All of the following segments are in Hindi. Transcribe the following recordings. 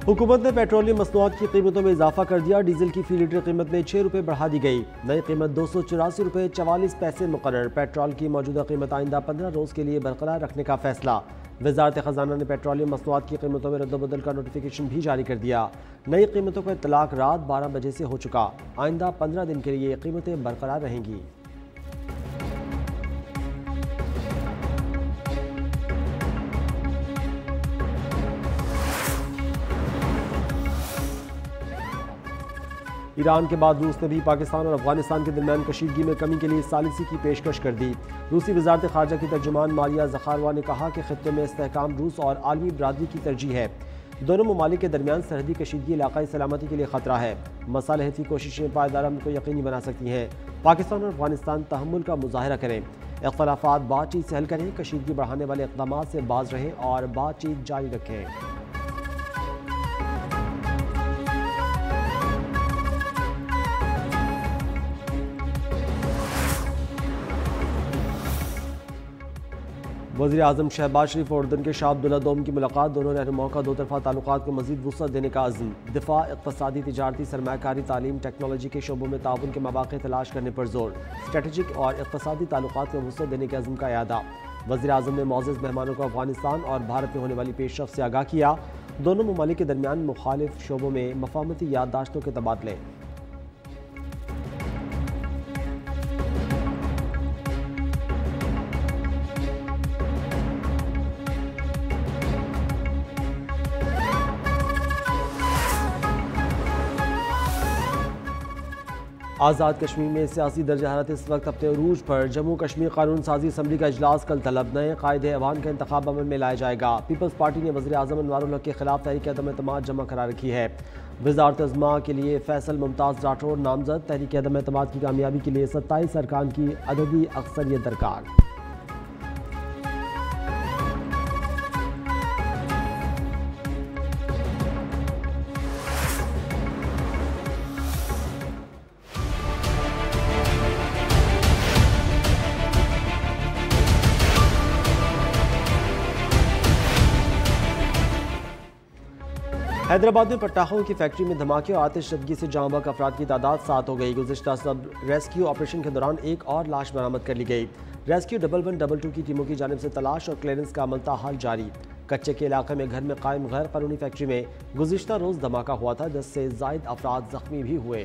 हुकूमत ने पेट्रोलियम मसनूआत की कीमतों में इजाफा कर दिया। डीजल की फी लीटर कीमत में 6 रुपये बढ़ा दी गई। नई कीमत 284 रुपये 44 पैसे मुकर्रर। पेट्रोल की मौजूदा कीमत आइंदा 15 रोज़ के लिए बरकरार रखने का फैसला। वजारत खजाना ने पेट्रोलियम मसनूआत की कीमतों में रद्दबदल का नोटिफिकेशन भी जारी कर दिया। नई कीमतों का इतलाक रात 12 बजे से हो चुका। आइंदा 15 दिन के लिए ये कीमतें बरकरार रहेंगी। ईरान के बाद रूस ने भी पाकिस्तान और अफगानिस्तान के दरमियान कशीदगी में कमी के लिए सालिसी की पेशकश कर दी। रूसी वजारत खारजा की तर्जुमान मारिया ज़खारवा ने कहा कि खित्ते में इस्तेहकाम रूस और आलमी बरादरी की तरजीह है। दोनों ममालिक के दरमियान सरहदी कशीदगी इलाकाई सलामती के लिए खतरा है। मसालहती कोशिशें पायदार अमन को यकीनी बना सकती हैं। पाकिस्तान और अफगानिस्तान तहम्मुल का मुजाहरा करें, इख्तलाफात बातचीत से हल करें, कशीदगी बढ़ाने वाले इक़दामात से बाज रहें और बातचीत जारी रखें। वज़ीर आज़म शहबाज शरीफ और उर्दन के शाह अब्दुल्ला दोम की मुलाकात। दोनों रहनुमाओं का दो तरफ़ा ताल्लुकात को मज़ीद वुसअत देने का अज़्म। दिफा, इक़्तिसादी, तिजारती, सरमायाकारी, तालीम, टेक्नोलॉजी के शोबों में ताउन के मौक़े तलाश करने पर जोर। स्ट्रेटेजिक और इक़्तिसादी ताल्लुकात को वुसअत देने के अज़्म का यादा। वज़ीर आज़म ने मोअज़्ज़ज़ मेहमानों को अफ़गानिस्तान और भारत में होने वाली पेशरफ़्त से आगाह किया। दोनों ममालिक के दरमियान मुखालिफ शोबों में मफ़ाहमती याददाश्तों के तबादले। आज़ाद कश्मीर में सियासी दर्जा हरारत इस वक्त अपने अरूज पर। जम्मू कश्मीर कानून साजी असम्बली का इजलास कल तलब। नए कायदे ऐवान का इंतखाब अमल में लाया जाएगा। पीपल्स पार्टी ने वज़ीर आज़म अनवारुल हक के खिलाफ तहरीक अदम एतमाद जमा करा रखी है। वज़ारत अज़्मा के लिए फैसल मुमताज़ राठौर नामजद। तहरीक अदम एतमाद की कामयाबी के लिए 27 अरकान की अददी अक्सरियत दरकार। हैदराबाद में पटाखों की फैक्ट्री में धमाके और आतिशज़दगी से जाँ बहक अफराद की तादाद 7 हो गई। गुज़िश्ता सब रेस्क्यू ऑपरेशन के दौरान एक और लाश बरामद कर ली गई। रेस्क्यू 1112 की टीमों की जानिब से तलाश और क्लियरेंस का अमल ताहाल जारी। कच्चे के इलाके में घर में कायम गैर कानूनी फैक्ट्री में गुज़िश्ता रोज़ धमाका हुआ था, जिससे ज़ायद अफराद जख्मी भी हुए।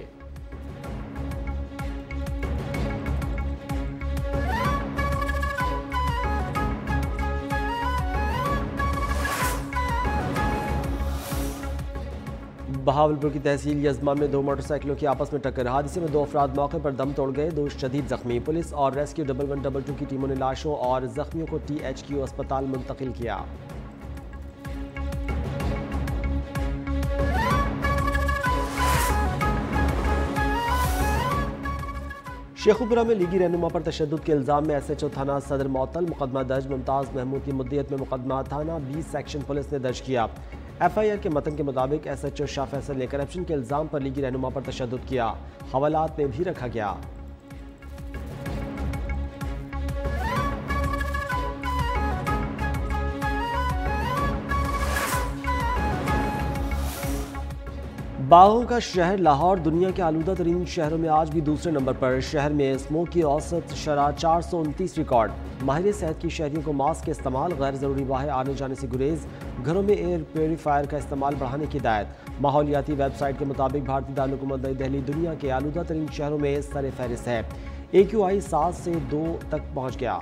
बहावलपुर की तहसील यजमा में दो मोटरसाइकिलों की आपस में टक्कर। हादसे में 2 अफराद मौके पर दम तोड़ गए, 2 शदीद जख्मी। पुलिस और रेस्क्यू 1112 की टीमों ने लाशों और जख्मियों को THQ अस्पताल मुंतकिल किया। शेखुपुरा में लीगी रहनुमा पर तशद्दुद के इल्जाम में SHO थाना सदर मअतल। मुकदमा दर्ज। मुमताज़ महमूद की मुद्दियत में मुकदमा थाना 20 सेक्शन पुलिस ने दर्ज किया। FIR के मतन के मुताबिक SHO शाह फैसल ने करप्शन के इल्ज़ाम पर लीगी रहनुमा पर तशद्दुद किया। हवालात में भी रखा गया। बागों का शहर लाहौर दुनिया के आलूदा तरीन शहरों में आज भी दूसरे नंबर पर। शहर में स्मोक की औसत शरह 429 रिकॉर्ड। माहिर सेहत की शहरियों को मास्क के इस्तेमाल, गैर ज़रूरी बाहर आने जाने से गुरेज, घरों में एयर प्योरीफायर का इस्तेमाल बढ़ाने की हिदायत। माहौलियाती वेबसाइट के मुताबिक भारतीय दारुल-हुकूमत नई दिल्ली दुनिया के आलूदा तरीन शहरों में सर फहरिस्त है। AQI 7 से 2 तक पहुँच गया।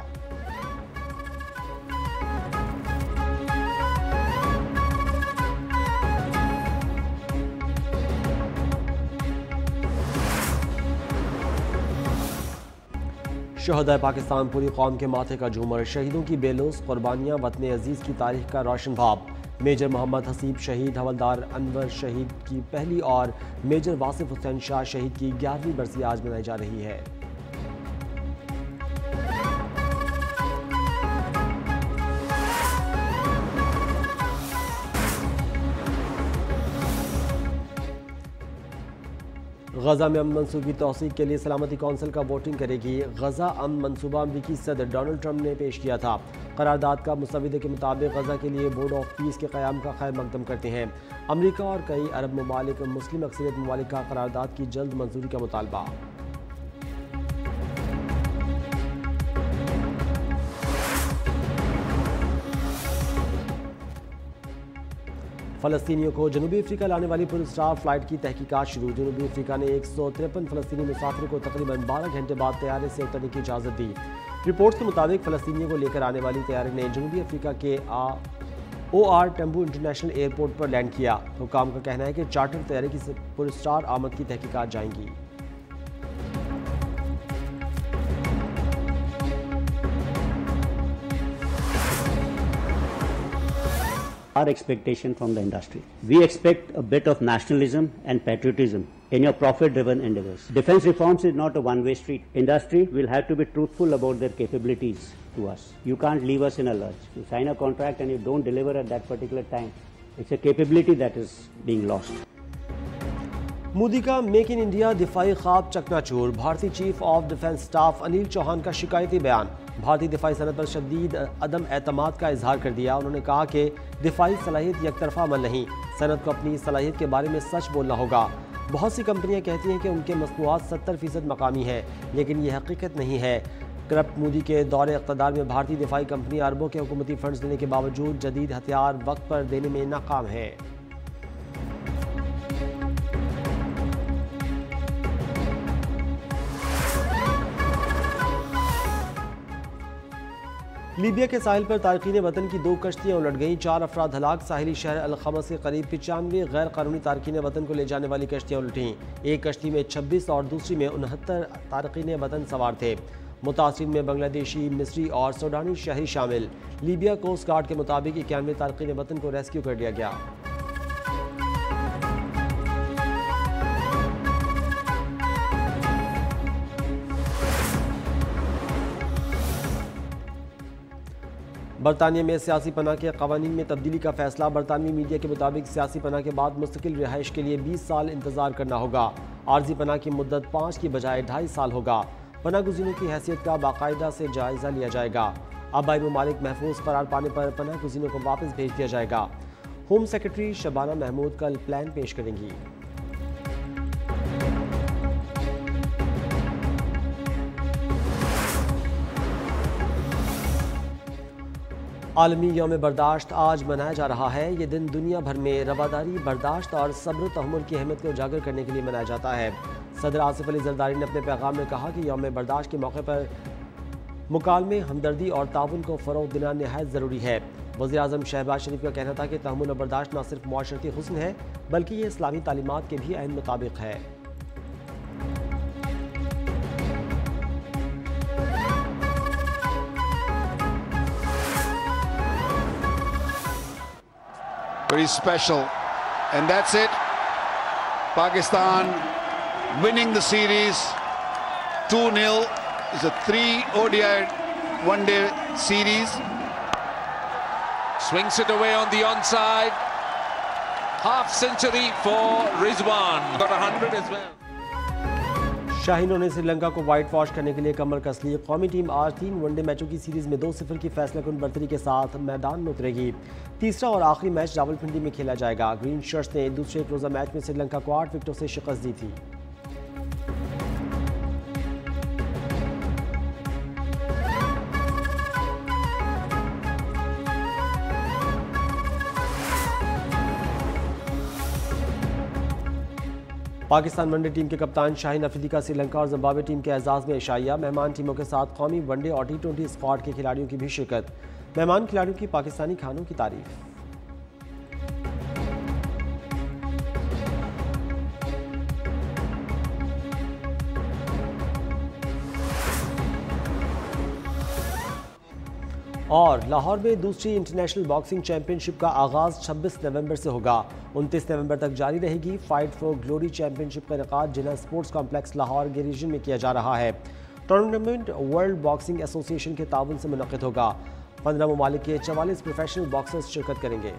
शहदाए पाकिस्तान पूरी कौम के माथे का झूमर। शहीदों की बेलौस कुर्बानियाँ वतन अजीज़ की तारीख का रोशन भाव। मेजर मोहम्मद हसीब शहीद, हवलदार अनवर शहीद की पहली और मेजर वासिफ हुसैन शाह शहीद की 11वीं बरसी आज मनाई जा रही है। गजा में अमन मंसूबे की तौसीक के लिए सलामती कौंसिल का वोटिंग करेगी। गजा अमन मंसूबा अमरीकी सदर डोनाल्ड ट्रंप ने पेश किया था। करारदाद का मुसविदे के मुताबिक गजा के लिए बोर्ड ऑफ पीस के क़याम का खैर मकदम करते हैं। अमरीका और कई अरब ममालिक मुस्लिम अक्सरियत ममालिक का करारदाद की जल्द मंजूरी का मुतालबा। फ़लस्तीनियों को जनूबी अफ्रीका लाने वाली पुरस्कार फ़्लाइट की तहकीकात शुरू। जनूबी अफ्रीका ने 153 फ़लस्तीनी मुसाफिर को तकरीबन 12 घंटे बाद तैयारे से उतरने की इजाज़त दी। रिपोर्ट्स के मुताबिक फ़लस्तीनियों को लेकर आने वाली तैयारी ने जनूबी अफ्रीका के OR टम्बू इंटरनेशनल एयरपोर्ट पर लैंड किया। हुकाम का कहना है कि चार्टर तैयारी की पुरस्कार आमद की तहकीकात जाएंगी। Our expectation from the industry. We expect a bit of nationalism and patriotism in your profit-driven endeavors. Defense reforms is not a one-way street. Industry will have to be truthful about their capabilities to us. You can't leave us in a lurch. You sign a contract and you don't deliver at that particular time. It's a capability that is being lost. Modi का मेक इन इंडिया दिफाई ख्वाब चकनाचूर। भारतीय chief of defence staff Anil Chauhan का शिकायती बयान। भारतीय दिफाई सनत पर शदीद अदम एतमाद का इजहार कर दिया। उन्होंने कहा कि दिफाई सलाहियत यकतरफा अमल नहीं, सनत को अपनी सलाहियत के बारे में सच बोलना होगा। बहुत सी कंपनियां कहती हैं कि उनके मसनूआत 70% मकामी है, लेकिन ये हकीकत नहीं है। करप्ट मोदी के दौरे इक़्तिदार में भारतीय दिफाई कंपनी अरबों के हुकूमती फंड्स देने के बावजूद जदीद हथियार वक्त पर देने में नाकाम है। लीबिया के साहिल पर तारकीन वतन की 2 कश्तियाँ उलट गईं। 4 अफराद हलाक। साहिली शहर अल-खमस के करीब 95 गैर कानूनी तारकीन वतन को ले जाने वाली कश्तियाँ उलटीं। एक कश्ती में 26 और दूसरी में 69 तारकीन वतन सवार थे। मुतासिरीन में बांग्लादेशी, मिस्री और सूडानी शहरी शामिल। लीबिया कोस्ट गार्ड के मुताबिक 91 तारकीन वतन को रेस्क्यू कर लिया गया। बरतानिया में सियासी पनाह के कवानीन में तब्दीली का फैसला। बरतानवी मीडिया के मुताबिक सियासी पनाह के बाद मुस्तकिल रिहाइश के लिए 20 साल इंतजार करना होगा। आर्जी पनाह की मुद्दत 5 की बजाय 2.5 साल होगा। पनाह गुज़ीरों की हैसियत का बाकायदा से जायज़ा लिया जाएगा। आबाई ममालिक महफूज करार पाने पर पनाह गुज़ीरों को वापस भेज दिया जाएगा। होम सेक्रेटरी शबाना महमूद कल प्लान पेश करेंगी। आलमी यौम बर्दाश्त आज मनाया जा रहा है। ये दिन दुनिया भर में रवादारी, बर्दाश्त और सब्र तहम्मुल की अहमियत को उजागर करने के लिए मनाया जाता है। सदर आसिफ अली जरदारी ने अपने पैगाम में कहा कि यौम बर्दाश्त के मौके पर मुकालमे, हमदर्दी और ताउन को फ़रोग़ देना नहायत ज़रूरी है। वज़ीर आज़म शहबाज शरीफ का कहना था कि तहम्मुल और बर्दाश्त न सिर्फ मुआशरती हुस्न है, बल्कि ये इस्लामी तालीमात के भी ऐन मुताबिक है। Very special, and that's it. Pakistan winning the series 2-0. It's a 3 ODI one-day series. Swings it away on the onside. Half century for Rizwan. Got 100 as well. शाहीनों ने श्रीलंका को वाइट वॉश करने के लिए कमर कस ली। कौमी टीम आज 3 वनडे मैचों की सीरीज में 2-0 की फैसलाकुन बढ़तरी के साथ मैदान में उतरेगी। तीसरा और आखिरी मैच रावलपिंडी में खेला जाएगा। ग्रीन शर्ट्स ने दूसरे एक रोज़ा मैच में श्रीलंका को 8 विकेटों से शिकस्त दी थी। पाकिस्तान वनडे टीम के कप्तान शाहीन अफरीदी का श्रीलंका और जिम्बाब्वे टीम के एजाज़ में इशाइया। मेहमान टीमों के साथ कौमी वनडे और T20 स्क्वाड के खिलाड़ियों की भी शिरकत। मेहमान खिलाड़ियों की पाकिस्तानी खानों की तारीफ। और लाहौर में दूसरी इंटरनेशनल बॉक्सिंग चैंपियनशिप का आगाज़ 26 नवंबर से होगा। 29 नवंबर तक जारी रहेगी। फाइट फॉर ग्लोरी चैंपियनशिप का इनेकाद जिला स्पोर्ट्स कॉम्प्लेक्स लाहौर के रीजन में किया जा रहा है। टूर्नामेंट वर्ल्ड बॉक्सिंग एसोसिएशन के ताउन से मुनक़िद होगा। 15 ममालिक के 44 प्रोफेशनल बॉक्सर्स शिरकत करेंगे।